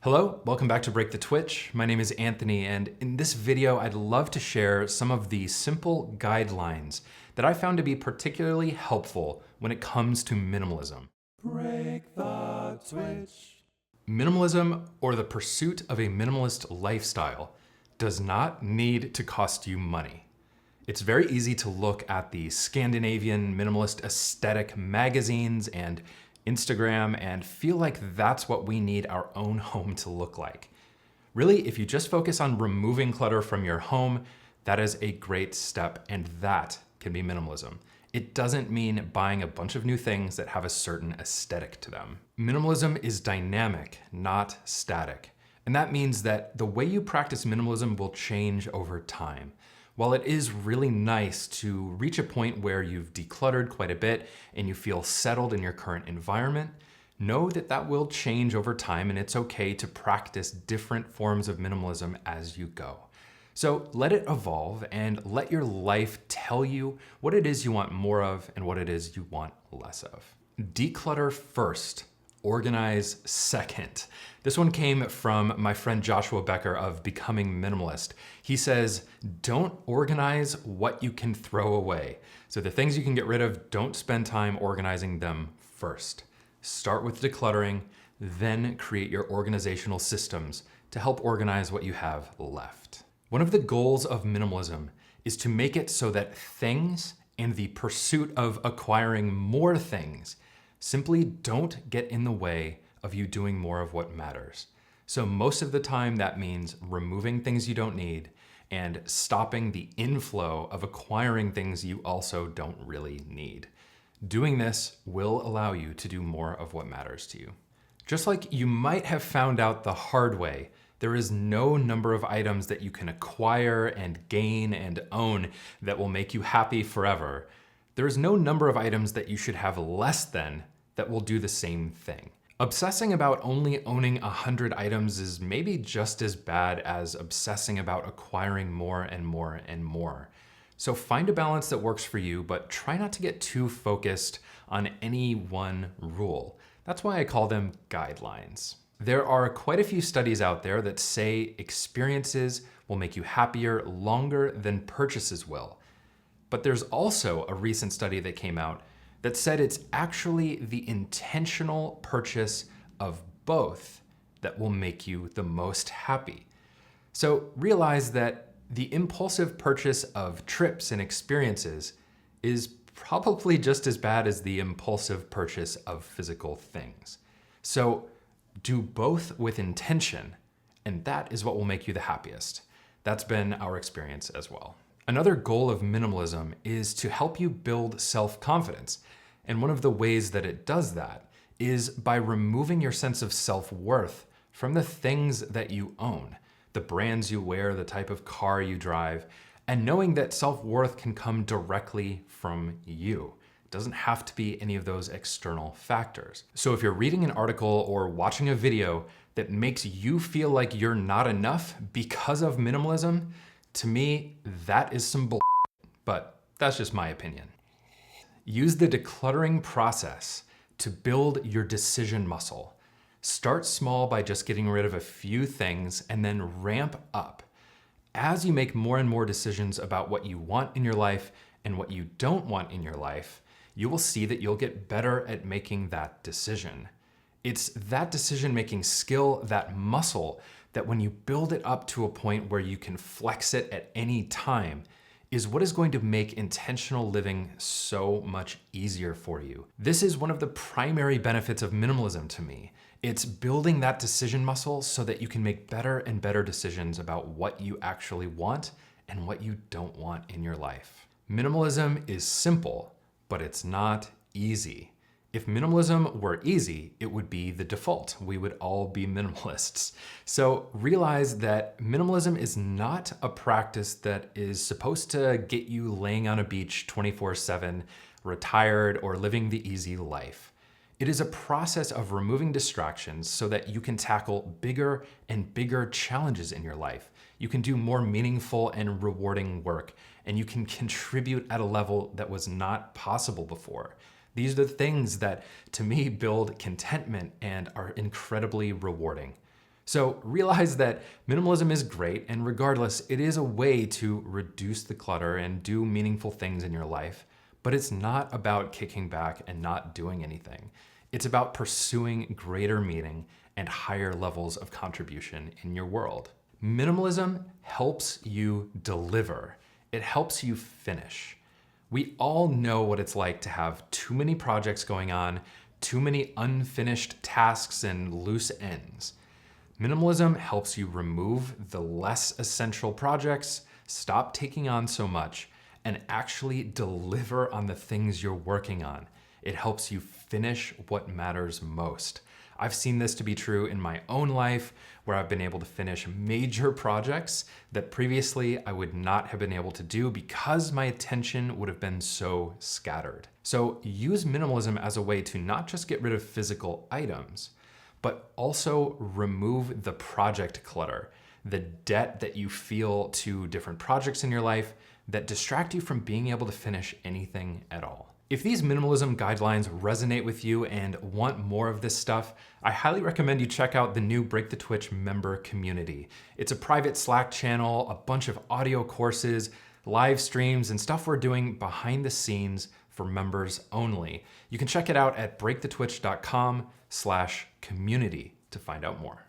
Hello, welcome back to Break the Twitch. My name is Anthony, and in this video, I'd love to share some of the simple guidelines that I found to be particularly helpful when it comes to minimalism. Break the Twitch. Minimalism, or the pursuit of a minimalist lifestyle, does not need to cost you money. It's very easy to look at the Scandinavian minimalist aesthetic magazines and Instagram and feel like that's what we need our own home to look like. Really, if you just focus on removing clutter from your home, that is a great step, and that can be minimalism. It doesn't mean buying a bunch of new things that have a certain aesthetic to them. Minimalism is dynamic, not static. And that means that the way you practice minimalism will change over time. While it is really nice to reach a point where you've decluttered quite a bit and you feel settled in your current environment, know that that will change over time, and it's okay to practice different forms of minimalism as you go. So let it evolve and let your life tell you what it is you want more of and what it is you want less of. Declutter first. Organize second. This one came from my friend Joshua Becker of Becoming Minimalist. He says, don't organize what you can throw away. So the things you can get rid of, don't spend time organizing them first. Start with decluttering, then create your organizational systems to help organize what you have left. One of the goals of minimalism is to make it so that things and the pursuit of acquiring more things simply don't get in the way of you doing more of what matters. So most of the time that means removing things you don't need and stopping the inflow of acquiring things you also don't really need. Doing this will allow you to do more of what matters to you. Just like you might have found out the hard way, there is no number of items that you can acquire and gain and own that will make you happy forever. There is no number of items that you should have less than that will do the same thing. Obsessing about only owning 100 items is maybe just as bad as obsessing about acquiring more and more and more. So find a balance that works for you, but try not to get too focused on any one rule. That's why I call them guidelines. There are quite a few studies out there that say experiences will make you happier longer than purchases will. But there's also a recent study that came out that said it's actually the intentional purchase of both that will make you the most happy. So realize that the impulsive purchase of trips and experiences is probably just as bad as the impulsive purchase of physical things. So do both with intention, and that is what will make you the happiest. That's been our experience as well. Another goal of minimalism is to help you build self-confidence. And one of the ways that it does that is by removing your sense of self-worth from the things that you own, the brands you wear, the type of car you drive, and knowing that self-worth can come directly from you. It doesn't have to be any of those external factors. So if you're reading an article or watching a video that makes you feel like you're not enough because of minimalism, to me, that is some bull, but that's just my opinion. Use the decluttering process to build your decision muscle. Start small by just getting rid of a few things and then ramp up. As you make more and more decisions about what you want in your life and what you don't want in your life, you will see that you'll get better at making that decision. It's that decision-making skill, that muscle, that when you build it up to a point where you can flex it at any time, is what is going to make intentional living so much easier for you. This is one of the primary benefits of minimalism to me. It's building that decision muscle so that you can make better and better decisions about what you actually want and what you don't want in your life. Minimalism is simple, but it's not easy. If minimalism were easy, it would be the default. We would all be minimalists. So realize that minimalism is not a practice that is supposed to get you laying on a beach 24/7, retired, or living the easy life. It is a process of removing distractions so that you can tackle bigger and bigger challenges in your life. You can do more meaningful and rewarding work, and you can contribute at a level that was not possible before. These are the things that, to me, build contentment and are incredibly rewarding. So realize that minimalism is great, and regardless, it is a way to reduce the clutter and do meaningful things in your life. But it's not about kicking back and not doing anything. It's about pursuing greater meaning and higher levels of contribution in your world. Minimalism helps you deliver. It helps you finish. We all know what it's like to have too many projects going on, too many unfinished tasks and loose ends. Minimalism helps you remove the less essential projects, stop taking on so much, and actually deliver on the things you're working on. It helps you finish what matters most. I've seen this to be true in my own life, where I've been able to finish major projects that previously I would not have been able to do because my attention would have been so scattered. So use minimalism as a way to not just get rid of physical items, but also remove the project clutter, the debt that you feel to different projects in your life that distract you from being able to finish anything at all. If these minimalism guidelines resonate with you and want more of this stuff, I highly recommend you check out the new Break the Twitch member community. It's a private Slack channel, a bunch of audio courses, live streams, and stuff we're doing behind the scenes for members only. You can check it out at breakthetwitch.com/community to find out more.